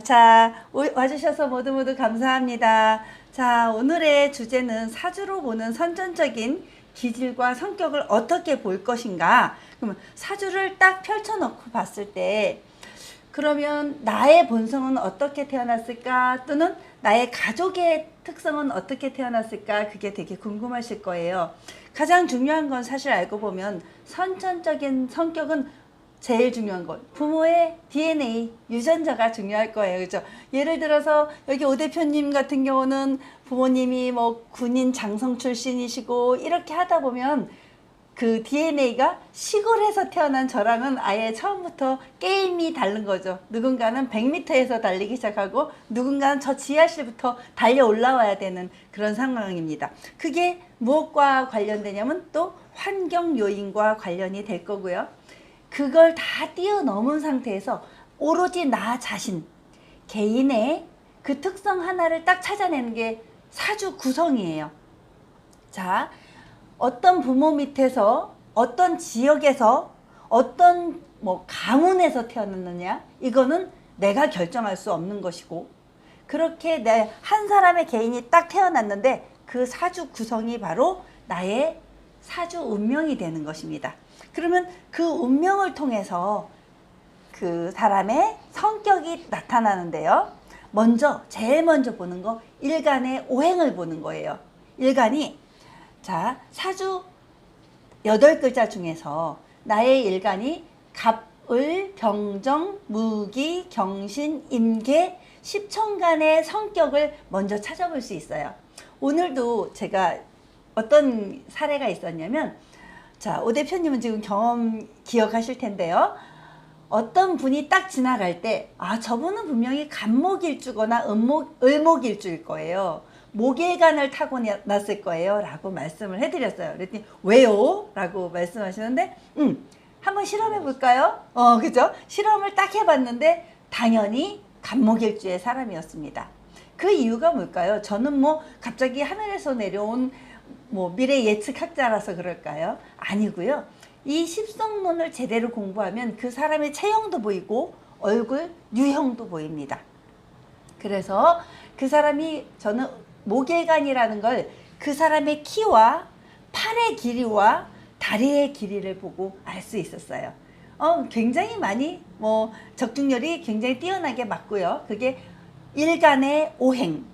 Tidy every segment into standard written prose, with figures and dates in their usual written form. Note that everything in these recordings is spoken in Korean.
자, 와주셔서 모두 감사합니다. 자, 오늘의 주제는 사주로 보는 선천적인 기질과 성격을 어떻게 볼 것인가. 그러면 사주를 딱 펼쳐놓고 봤을 때, 그러면 나의 본성은 어떻게 태어났을까? 또는 나의 가족의 특성은 어떻게 태어났을까? 그게 되게 궁금하실 거예요. 가장 중요한 건 사실 알고 보면 선천적인 성격은 제일 중요한 건 부모의 DNA, 유전자가 중요할 거예요. 그죠? 예를 들어서 여기 오 대표님 같은 경우는 부모님이 뭐 군인 장성 출신이시고 이렇게 하다 보면 그 DNA가 시골에서 태어난 저랑은 아예 처음부터 게임이 다른 거죠. 누군가는 100m에서 달리기 시작하고 누군가는 저 지하실부터 달려 올라와야 되는 그런 상황입니다. 그게 무엇과 관련되냐면 또 환경 요인과 관련이 될 거고요. 그걸 다 뛰어넘은 상태에서 오로지 나 자신, 개인의 그 특성 하나를 딱 찾아내는 게 사주 구성이에요. 자, 어떤 부모 밑에서, 어떤 지역에서, 어떤 가문에서 태어났느냐, 이거는 내가 결정할 수 없는 것이고, 그렇게 내 한 사람의 개인이 딱 태어났는데 그 사주 구성이 바로 나의 사주 운명이 되는 것입니다. 그러면 그 운명을 통해서 그 사람의 성격이 나타나는데요. 제일 먼저 보는 거 일간의 오행을 보는 거예요. 일간이, 자, 사주 8글자 중에서 나의 일간이 갑을, 병정, 무기, 경신, 임계, 십천간의 성격을 먼저 찾아볼 수 있어요. 오늘도 제가 어떤 사례가 있었냐면, 자, 오 대표님은 지금 경험 기억하실 텐데요. 어떤 분이 딱 지나갈 때, 아, 저분은 분명히 간목일주거나 을목일주일 거예요. 목일간을 타고났을 거예요. 라고 말씀을 해드렸어요. 그랬더니, 왜요? 라고 말씀하시는데, 한번 실험해 볼까요? 그죠? 실험을 딱 해봤는데, 당연히 간목일주의 사람이었습니다. 그 이유가 뭘까요? 저는 갑자기 하늘에서 내려온 미래 예측학자라서 그럴까요? 아니고요. 이 십성론을 제대로 공부하면 그 사람의 체형도 보이고 얼굴 유형도 보입니다. 그래서 그 사람이, 저는 목일간이라는 걸 그 사람의 키와 팔의 길이와 다리의 길이를 보고 알 수 있었어요. 굉장히 많이 적중률이 굉장히 뛰어나게 맞고요. 그게 일간의 오행.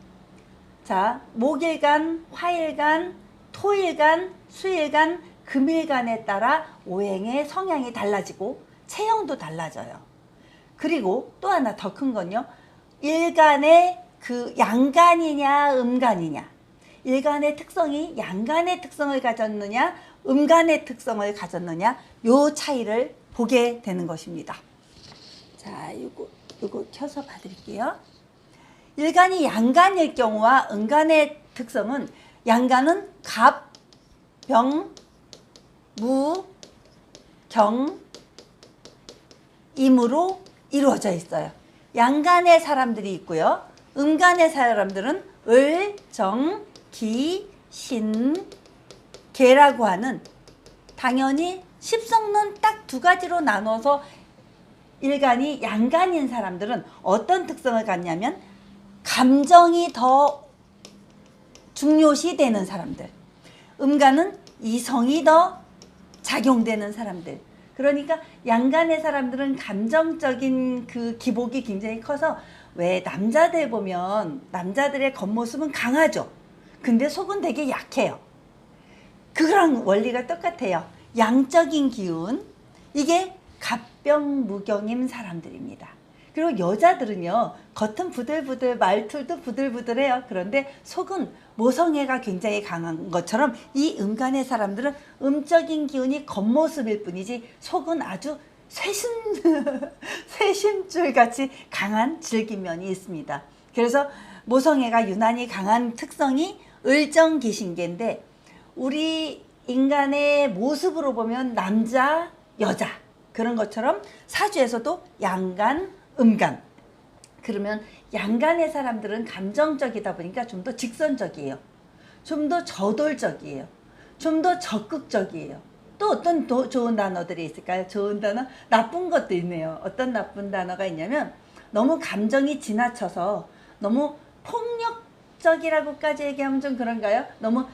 자, 목일간, 화일간, 토일간, 수일간, 금일간에 따라 오행의 성향이 달라지고 체형도 달라져요. 그리고 또 하나 더 큰 건요. 일간의 그 양간이냐 음간이냐. 일간의 특성이 양간의 특성을 가졌느냐 음간의 특성을 가졌느냐, 요 차이를 보게 되는 것입니다. 자, 요거 켜서 봐드릴게요. 일간이 양간일 경우와 음간의 특성은, 양간은 갑, 병, 무, 경, 임으로 이루어져 있어요. 양간의 사람들이 있고요. 음간의 사람들은 을, 정, 기, 신, 개라고 하는, 당연히 십성론 딱 두 가지로 나눠서 일간이 양간인 사람들은 어떤 특성을 갖냐면 감정이 더 중요시 되는 사람들, 음간은 이성이 더 작용되는 사람들. 그러니까 양간의 사람들은 감정적인 그 기복이 굉장히 커서, 왜 남자들 보면 남자들의 겉모습은 강하죠. 근데 속은 되게 약해요. 그거랑 원리가 똑같아요. 양적인 기운, 이게 갑병무경인 사람들입니다. 그리고 여자들은요, 겉은 부들부들, 말툴도 부들부들해요. 그런데 속은 모성애가 굉장히 강한 것처럼 이 음간의 사람들은 음적인 기운이 겉모습일 뿐이지 속은 아주 쇠심줄 같이 강한 질긴 면이 있습니다. 그래서 모성애가 유난히 강한 특성이 을정기신계인데, 우리 인간의 모습으로 보면 남자, 여자 그런 것처럼 사주에서도 양간, 음간. 그러면 양간의 사람들은 감정적이다 보니까 좀 더 직선적이에요. 좀 더 저돌적이에요. 좀 더 적극적이에요. 또 어떤 좋은 단어들이 있을까요? 좋은 단어, 나쁜 것도 있네요. 어떤 나쁜 단어가 있냐면, 너무 감정이 지나쳐서 너무 폭력적이라고까지 얘기하면 좀 그런가요? 너무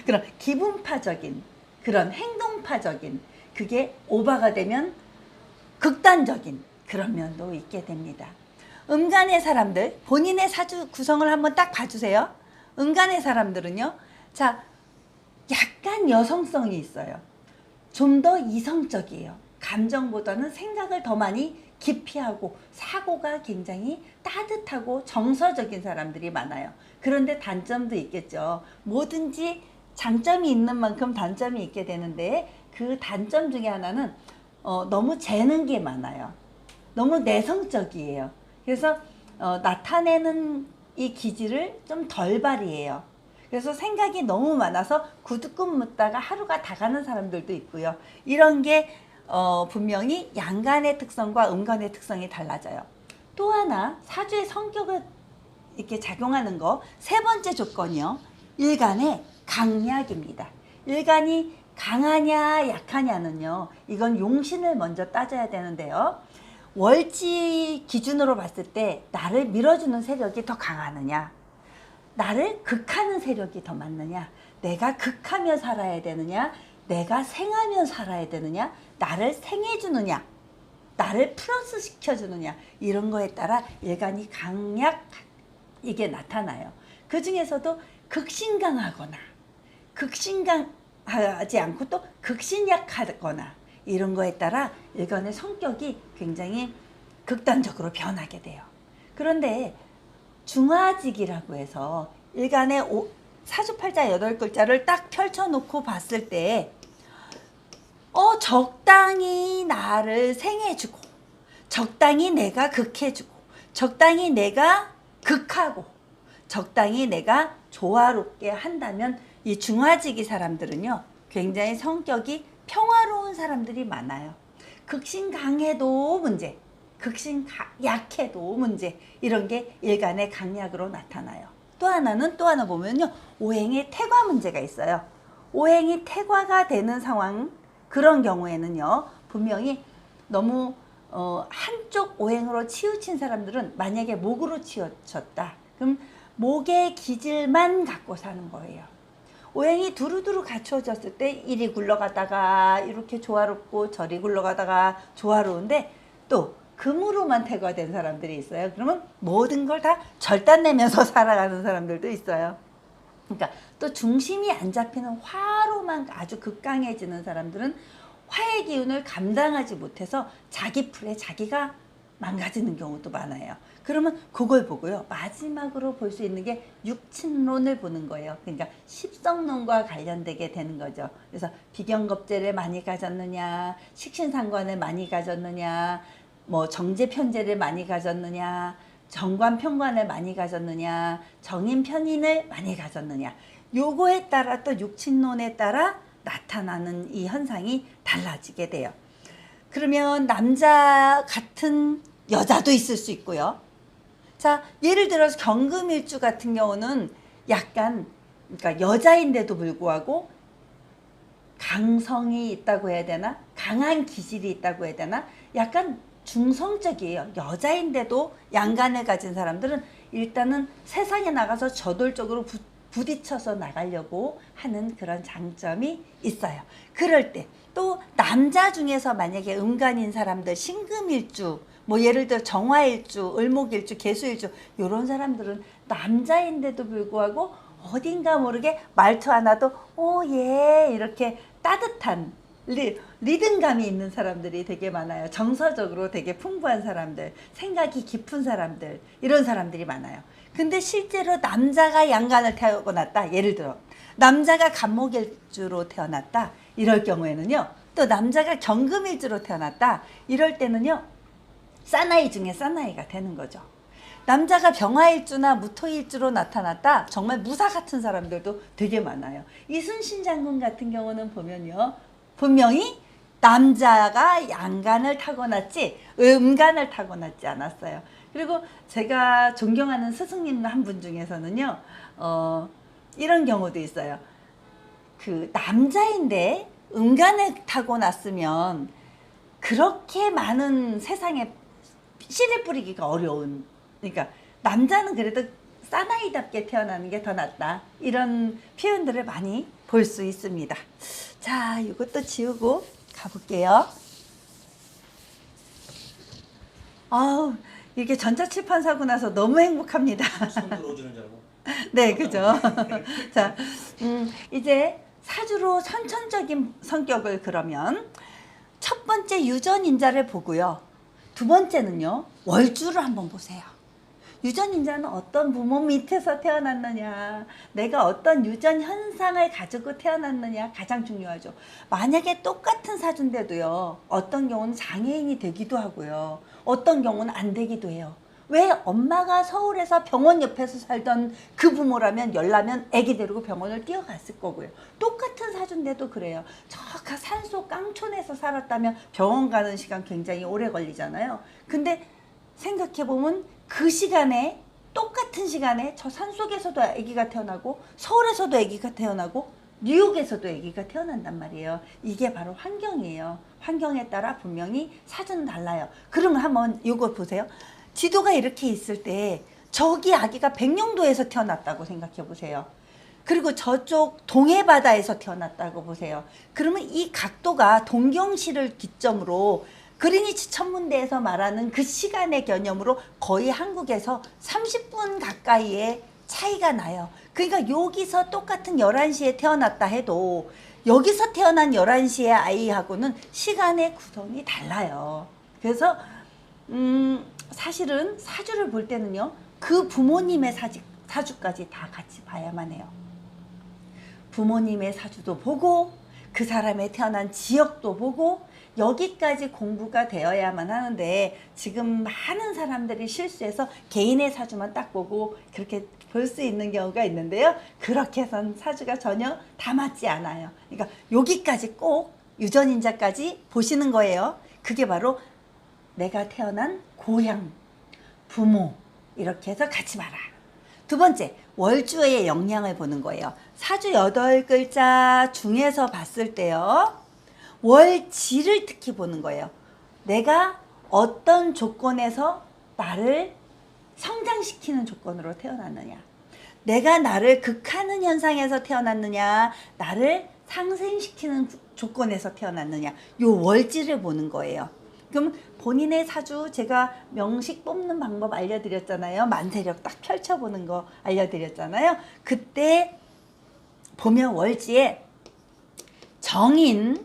그런 기분파적인 그런 행동파적인 그게 오버가 되면 극단적인 그런 면도 있게 됩니다. 음간의 사람들, 본인의 사주 구성을 한번 딱 봐주세요. 음간의 사람들은요, 자, 약간 여성성이 있어요. 좀 더 이성적이에요. 감정보다는 생각을 더 많이 깊이 하고 사고가 굉장히 따뜻하고 정서적인 사람들이 많아요. 그런데 단점도 있겠죠. 뭐든지 장점이 있는 만큼 단점이 있게 되는데 그 단점 중에 하나는 너무 재는 게 많아요. 너무 내성적이에요. 그래서 나타내는 이 기질을 좀 덜 발휘해요. 그래서 생각이 너무 많아서 구두꿈 묻다가 하루가 다 가는 사람들도 있고요. 이런 게 분명히 양간의 특성과 음간의 특성이 달라져요. 또 하나 사주의 성격을 이렇게 작용하는 거 세 번째 조건이요. 일간의 강약입니다. 일간이 강하냐 약하냐는요. 이건 용신을 먼저 따져야 되는데요. 월지 기준으로 봤을 때 나를 밀어주는 세력이 더 강하느냐, 나를 극하는 세력이 더 많느냐, 내가 극하며 살아야 되느냐, 내가 생하며 살아야 되느냐, 나를 생해주느냐, 나를 플러스 시켜주느냐, 이런 거에 따라 일간이 강약 이게 나타나요. 그 중에서도 극신강하거나 극신강하지 않고 또 극신약하거나 이런 거에 따라 일간의 성격이 굉장히 극단적으로 변하게 돼요. 그런데 중화직이라고 해서 일간의 사주팔자 8글자를 딱 펼쳐놓고 봤을 때 적당히 나를 생해주고 적당히 내가 극해주고 적당히 내가 극하고 적당히 내가 조화롭게 한다면 이 중화지기 사람들은요 굉장히 성격이 평화로운 사람들이 많아요. 극신 강해도 문제, 극신 약해도 문제, 이런 게 일간의 강약으로 나타나요. 또 하나 보면요, 오행의 태과 문제가 있어요. 오행이 태과가 되는 상황, 그런 경우에는요 분명히 너무 한쪽 오행으로 치우친 사람들은 만약에 목으로 치우쳤다 그럼 목의 기질만 갖고 사는 거예요. 오행이 두루두루 갖추어졌을 때 이리 굴러가다가 이렇게 조화롭고 저리 굴러가다가 조화로운데 또 금으로만 태과된 사람들이 있어요. 그러면 모든 걸 다 절단내면서 살아가는 사람들도 있어요. 그러니까 또 중심이 안 잡히는 화로만 아주 극강해지는 사람들은 화의 기운을 감당하지 못해서 자기 풀에 자기가 망가지는 경우도 많아요. 그러면 그걸 보고요. 마지막으로 볼 수 있는 게 육친론을 보는 거예요. 그러니까 십성론과 관련되게 되는 거죠. 그래서 비경겁제를 많이 가졌느냐, 식신상관을 많이 가졌느냐, 뭐 정제편제를 많이 가졌느냐, 정관편관을 많이 가졌느냐, 정인편인을 많이 가졌느냐, 요거에 따라 또 육친론에 따라 나타나는 이 현상이 달라지게 돼요. 그러면 남자 같은 여자도 있을 수 있고요. 자, 예를 들어서 경금일주 같은 경우는 약간 그러니까 여자인데도 불구하고 강성이 있다고 해야 되나? 강한 기질이 있다고 해야 되나? 약간 중성적이에요. 여자인데도 양간을 가진 사람들은 일단은 세상에 나가서 저돌적으로 부딪혀서 나가려고 하는 그런 장점이 있어요. 그럴 때 또 남자 중에서 만약에 음간인 사람들, 신금일주, 뭐 예를 들어 정화일주, 을목일주, 개수일주 이런 사람들은 남자인데도 불구하고 어딘가 모르게 말투 하나도 예 이렇게 따뜻한 리듬감이 있는 사람들이 되게 많아요. 정서적으로 되게 풍부한 사람들, 생각이 깊은 사람들, 이런 사람들이 많아요. 근데 실제로 남자가 양간을 태어났다, 예를 들어 남자가 간목일주로 태어났다 이럴 경우에는요, 또 남자가 경금일주로 태어났다 이럴 때는요 사나이 중에 사나이가 되는 거죠. 남자가 병화일주나 무토일주로 나타났다, 정말 무사 같은 사람들도 되게 많아요. 이순신 장군 같은 경우는 보면요 분명히 남자가 양간을 타고났지 음간을 타고났지 않았어요. 그리고 제가 존경하는 스승님 한 분 중에서는요 이런 경우도 있어요. 그 남자인데 음간을 타고났으면 그렇게 많은 세상에 씨를 뿌리기가 어려운. 그러니까 남자는 그래도 사나이답게 태어나는 게 더 낫다. 이런 표현들을 많이 볼 수 있습니다. 자, 이것도 지우고 가볼게요. 아우, 이렇게 전자칠판 사고 나서 너무 행복합니다. 손 들어오지는 줄 알고. 네, 그죠. 자, 이제 사주로 선천적인 성격을 그러면 첫 번째 유전인자를 보고요. 두 번째는요, 월주를 한번 보세요. 유전인자는 어떤 부모 밑에서 태어났느냐, 내가 어떤 유전 현상을 가지고 태어났느냐 가장 중요하죠. 만약에 똑같은 사주인데도요, 어떤 경우는 장애인이 되기도 하고요, 어떤 경우는 안 되기도 해요. 왜? 엄마가 서울에서 병원 옆에서 살던 그 부모라면 열나면 아기 데리고 병원을 뛰어갔을 거고요. 똑같은 사주인데도 그래요. 저 산속 깡촌에서 살았다면 병원 가는 시간 굉장히 오래 걸리잖아요. 근데 생각해보면 그 시간에, 똑같은 시간에 저 산속에서도 아기가 태어나고 서울에서도 아기가 태어나고 뉴욕에서도 아기가 태어난단 말이에요. 이게 바로 환경이에요. 환경에 따라 분명히 사주는 달라요. 그러면 한번 이거 보세요. 지도가 이렇게 있을 때 저기 아기가 백령도에서 태어났다고 생각해 보세요. 그리고 저쪽 동해바다에서 태어났다고 보세요. 그러면 이 각도가 동경시를 기점으로 그리니치 천문대에서 말하는 그 시간의 개념으로 거의 한국에서 30분 가까이의 차이가 나요. 그러니까 여기서 똑같은 11시에 태어났다 해도 여기서 태어난 11시의 아이하고는 시간의 구성이 달라요. 그래서 사실은 사주를 볼 때는요, 그 부모님의 사주까지 다 같이 봐야만 해요. 부모님의 사주도 보고 그 사람의 태어난 지역도 보고 여기까지 공부가 되어야만 하는데, 지금 많은 사람들이 실수해서 개인의 사주만 딱 보고 그렇게 볼 수 있는 경우가 있는데요. 그렇게 해선 사주가 전혀 다 맞지 않아요. 그러니까 여기까지 꼭 유전인자까지 보시는 거예요. 그게 바로 내가 태어난 고향, 부모, 이렇게 해서 같이 봐라. 두 번째, 월주의 영향을 보는 거예요. 사주 8글자 중에서 봤을 때요, 월지를 특히 보는 거예요. 내가 어떤 조건에서 나를 성장시키는 조건으로 태어났느냐, 내가 나를 극하는 현상에서 태어났느냐, 나를 상생시키는 조건에서 태어났느냐, 요 월지를 보는 거예요. 그럼 본인의 사주 제가 명식 뽑는 방법 알려드렸잖아요. 만세력 딱 펼쳐보는 거 알려드렸잖아요. 그때 보면 월지에 정인,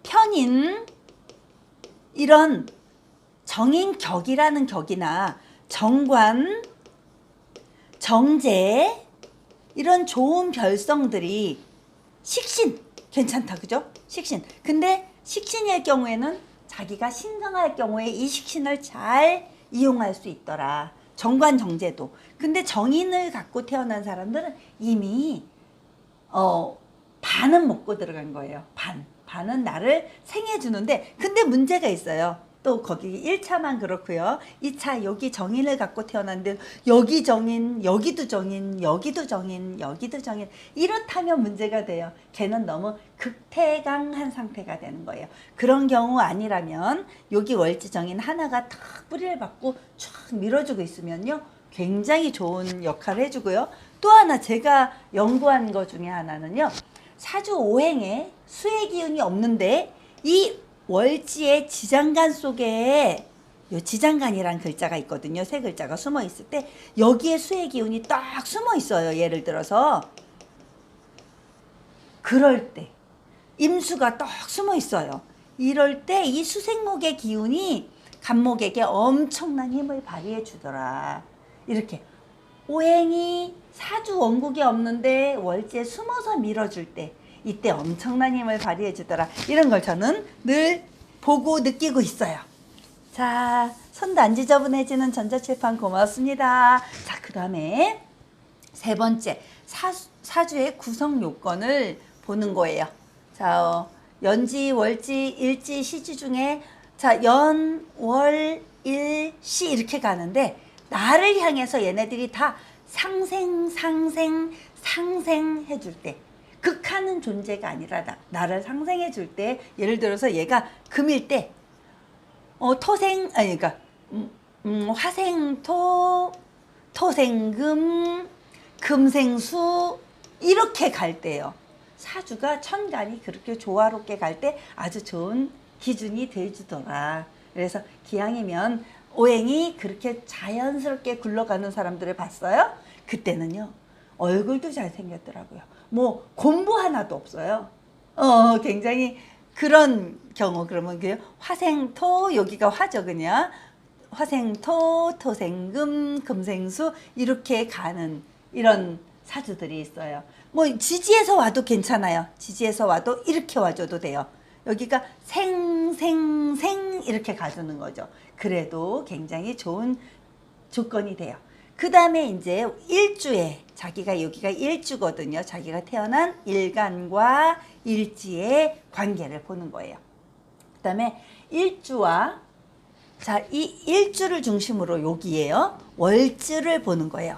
편인, 이런 정인격이라는 격이나 정관, 정제, 이런 좋은 별성들이, 식신 괜찮다, 그죠? 식신. 근데 식신일 경우에는 자기가 신성할 경우에 이 식신을 잘 이용할 수 있더라. 정관, 정제도. 근데 정인을 갖고 태어난 사람들은 이미 반은 먹고 들어간 거예요. 반은 나를 생해주는데, 근데 문제가 있어요. 또 거기 1차만 그렇고요. 2차 여기 정인을 갖고 태어났는데 여기 정인, 여기도 정인, 여기도 정인, 여기도 정인, 이렇다면 문제가 돼요. 걔는 너무 극태강한 상태가 되는 거예요. 그런 경우 아니라면 여기 월지 정인 하나가 탁 뿌리를 받고 쫙 밀어주고 있으면요, 굉장히 좋은 역할을 해주고요. 또 하나 제가 연구한 것 중에 하나는요, 사주 오행에 수의 기운이 없는데 이 월지의 지장간 속에 요 지장간이란 글자가 있거든요. 세 글자가 숨어 있을 때 여기에 수의 기운이 딱 숨어 있어요. 예를 들어서 그럴 때 임수가 딱 숨어 있어요. 이럴 때 이 수생목의 기운이 간목에게 엄청난 힘을 발휘해 주더라. 이렇게 오행이 사주 원국이 없는데 월지에 숨어서 밀어줄 때 이때 엄청난 힘을 발휘해 주더라. 이런 걸 저는 늘 보고 느끼고 있어요. 자, 손도 안 지저분해지는 전자칠판 고맙습니다. 자, 그 다음에 세 번째, 사주의 구성 요건을 보는 거예요. 자, 연지, 월지, 일지, 시지 중에 자, 연, 월, 일, 시 이렇게 가는데 나를 향해서 얘네들이 다 상생 해줄 때, 극하는 존재가 아니라 나를 상생해 줄 때, 예를 들어서 얘가 금일 때 토생, 아니 그러니까 화생토, 토생금, 금생수 이렇게 갈 때요. 사주가 천간이 그렇게 조화롭게 갈 때 아주 좋은 기준이 돼주더라. 그래서 기왕이면 오행이 그렇게 자연스럽게 굴러가는 사람들을 봤어요. 그때는요. 얼굴도 잘생겼더라고요. 뭐 공부 하나도 없어요. 굉장히 그런 경우. 그러면 그 화생토, 여기가 화죠 그냥. 화생토, 토생금, 금생수 이렇게 가는 이런 사주들이 있어요. 뭐 지지에서 와도 괜찮아요. 지지에서 와도 이렇게 와줘도 돼요. 여기가 생생생 이렇게 가주는 거죠. 그래도 굉장히 좋은 조건이 돼요. 그 다음에 이제 일주에 자기가 여기가 일주거든요. 자기가 태어난 일간과 일지의 관계를 보는 거예요. 그 다음에 일주와 자, 이 일주를 중심으로 여기에요. 월주를 보는 거예요.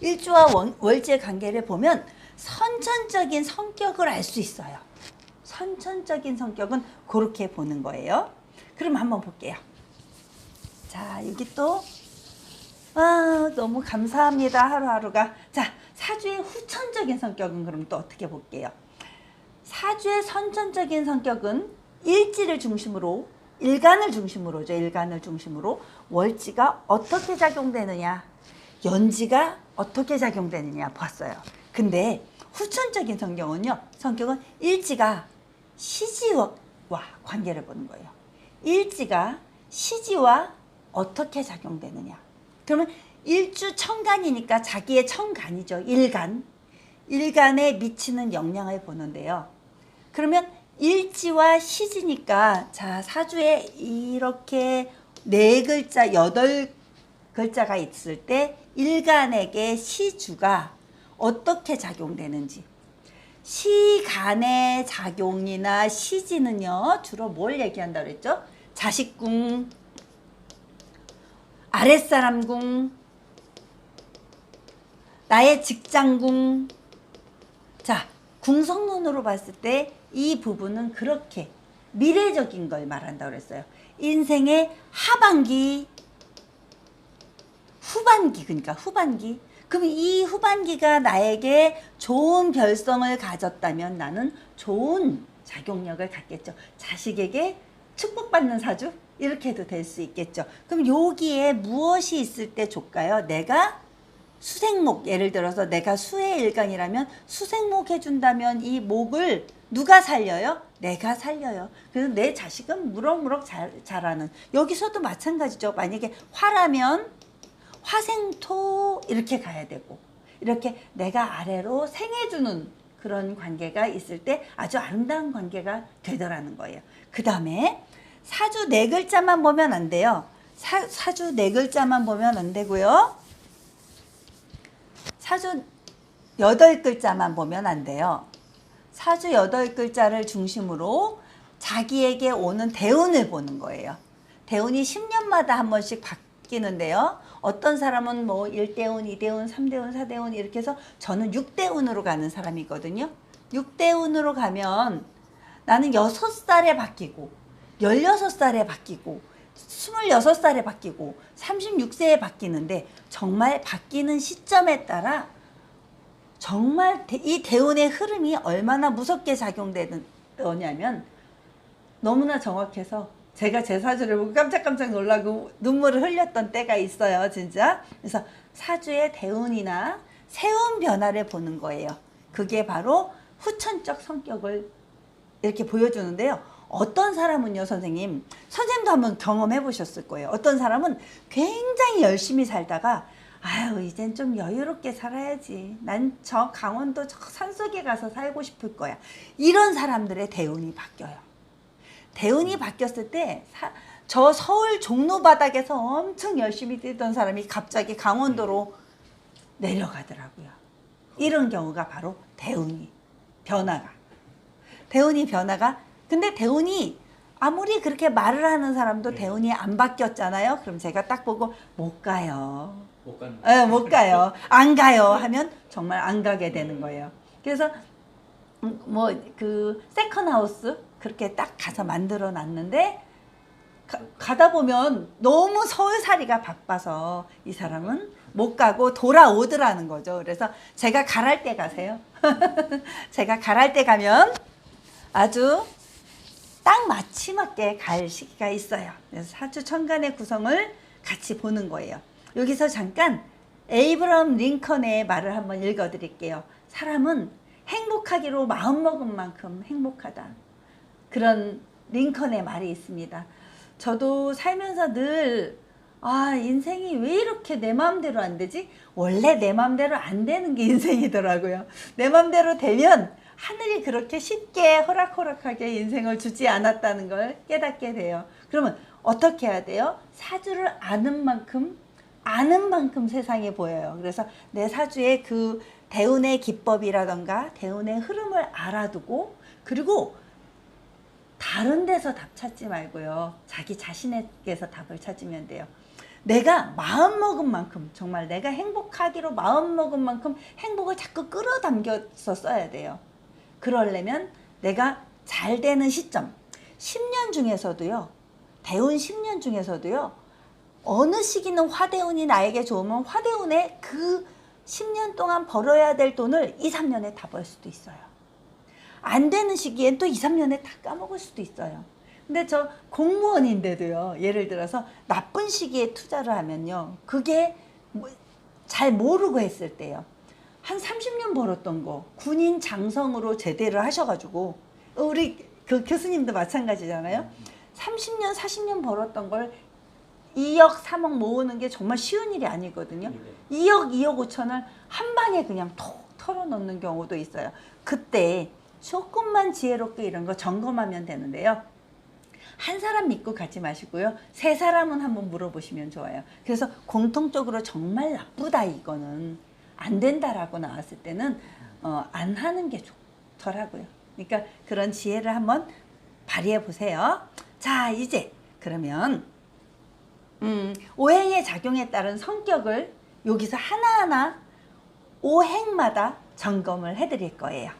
일주와 월지의 관계를 보면 선천적인 성격을 알 수 있어요. 선천적인 성격은 그렇게 보는 거예요. 그럼 한번 볼게요. 자, 여기 또 너무 감사합니다. 하루하루가. 자, 사주의 후천적인 성격은 그럼 또 어떻게 볼게요. 사주의 선천적인 성격은 일지를 중심으로 일간을 중심으로죠. 일간을 중심으로 월지가 어떻게 작용되느냐, 연지가 어떻게 작용되느냐 봤어요. 근데 후천적인 성격은 일지가 시지와 관계를 보는 거예요. 일지가 시지와 어떻게 작용되느냐. 그러면 일주 천간이니까 자기의 천간이죠. 일간에 미치는 영향을 보는데요. 그러면 일지와 시지니까 자, 사주에 이렇게 4글자, 8글자가 있을 때 일간에게 시주가 어떻게 작용되는지. 시간의 작용이나 시지는요, 주로 뭘 얘기한다고 그랬죠? 자식궁, 아랫사람궁, 나의 직장궁. 자, 궁성론으로 봤을 때 이 부분은 그렇게 미래적인 걸 말한다고 그랬어요. 인생의 하반기, 후반기, 그러니까 후반기. 그럼 이 후반기가 나에게 좋은 별성을 가졌다면 나는 좋은 작용력을 갖겠죠. 자식에게 축복받는 사주? 이렇게 해도 될 수 있겠죠. 그럼 여기에 무엇이 있을 때 좋을까요? 내가 수생목, 예를 들어서 내가 수의 일간이라면 수생목 해준다면 이 목을 누가 살려요? 내가 살려요. 그래서 내 자식은 무럭무럭 자라는. 여기서도 마찬가지죠. 만약에 화라면 화생토 이렇게 가야 되고, 이렇게 내가 아래로 생해주는 그런 관계가 있을 때 아주 아름다운 관계가 되더라는 거예요. 그 다음에 사주 4글자만 보면 안 돼요. 사주 4글자만 보면 안 되고요. 사주 8글자만 보면 안 돼요. 사주 8글자를 중심으로 자기에게 오는 대운을 보는 거예요. 대운이 10년마다 한 번씩 바뀌는데요. 어떤 사람은 뭐 1대운, 2대운, 3대운, 4대운 이렇게 해서 저는 6대운으로 가는 사람이거든요. 6대운으로 가면 나는 6살에 바뀌고 16살에 바뀌고 26살에 바뀌고 36세에 바뀌는데, 정말 바뀌는 시점에 따라 정말 이 대운의 흐름이 얼마나 무섭게 작용되느냐면 너무나 정확해서 제가 제 사주를 보고 깜짝깜짝 놀라고 눈물을 흘렸던 때가 있어요. 진짜. 그래서 사주의 대운이나 세운 변화를 보는 거예요. 그게 바로 후천적 성격을 이렇게 보여주는데요. 어떤 사람은요, 선생님도 한번 경험해 보셨을 거예요. 어떤 사람은 굉장히 열심히 살다가 아유, 이젠 좀 여유롭게 살아야지. 난 저 강원도 저 산속에 가서 살고 싶을 거야. 이런 사람들의 대운이 바뀌어요. 대운이 바뀌었을 때 저 서울 종로 바닥에서 엄청 열심히 뛰던 사람이 갑자기 강원도로 내려가더라고요. 이런 경우가 바로 변화가. 근데 대운이 아무리 그렇게 말을 하는 사람도 대운이 안 바뀌었잖아요. 그럼 제가 딱 보고 못 가요. 못 가요. 안 가요 하면 정말 안 가게 되는 거예요. 그래서 뭐 그 세컨하우스 그렇게 딱 가서 만들어 놨는데 가다 보면 너무 서울살이가 바빠서 이 사람은 못 가고 돌아오더라는 거죠. 그래서 제가 가랄 때 가세요. 제가 가랄 때 가면 아주 딱 맞춤맞게 갈 시기가 있어요. 그래서 사주 천간의 구성을 같이 보는 거예요. 여기서 잠깐 에이브럼 링컨의 말을 한번 읽어드릴게요. 사람은 행복하기로 마음먹은 만큼 행복하다. 그런 링컨의 말이 있습니다. 저도 살면서 늘 인생이 왜 이렇게 내 마음대로 안 되지? 원래 내 마음대로 안 되는 게 인생이더라고요. 내 마음대로 되면 하늘이 그렇게 쉽게 호락호락하게 인생을 주지 않았다는 걸 깨닫게 돼요. 그러면 어떻게 해야 돼요? 사주를 아는 만큼 세상에 보여요. 그래서 내 사주의 그 대운의 기법이라던가 대운의 흐름을 알아두고, 그리고 다른 데서 답 찾지 말고요. 자기 자신에게서 답을 찾으면 돼요. 내가 마음먹은 만큼, 정말 내가 행복하기로 마음먹은 만큼 행복을 자꾸 끌어당겨서 써야 돼요. 그러려면 내가 잘 되는 시점, 10년 중에서도요, 대운 10년 중에서도요, 어느 시기는 화대운이 나에게 좋으면 화대운에 그 10년 동안 벌어야 될 돈을 2, 3년에 다 벌 수도 있어요. 안 되는 시기엔 또 2, 3년에 다 까먹을 수도 있어요. 근데 저 공무원인데도요, 예를 들어서 나쁜 시기에 투자를 하면요, 그게 잘 모르고 했을 때요, 한 30년 벌었던 거 군인 장성으로 제대를 하셔가지고, 우리 그 교수님도 마찬가지잖아요. 30년 40년 벌었던 걸 2억 3억 모으는 게 정말 쉬운 일이 아니거든요. 2억 5천을 한 방에 그냥 톡 털어놓는 경우도 있어요. 그때 조금만 지혜롭게 이런 거 점검하면 되는데요, 한 사람 믿고 가지 마시고요, 세 사람은 한번 물어보시면 좋아요. 그래서 공통적으로 정말 나쁘다, 이거는 안 된다라고 나왔을 때는 안 하는 게 좋더라고요. 그러니까 그런 지혜를 한번 발휘해 보세요. 자, 이제 그러면 오행의 작용에 따른 성격을 여기서 하나하나 오행마다 점검을 해드릴 거예요.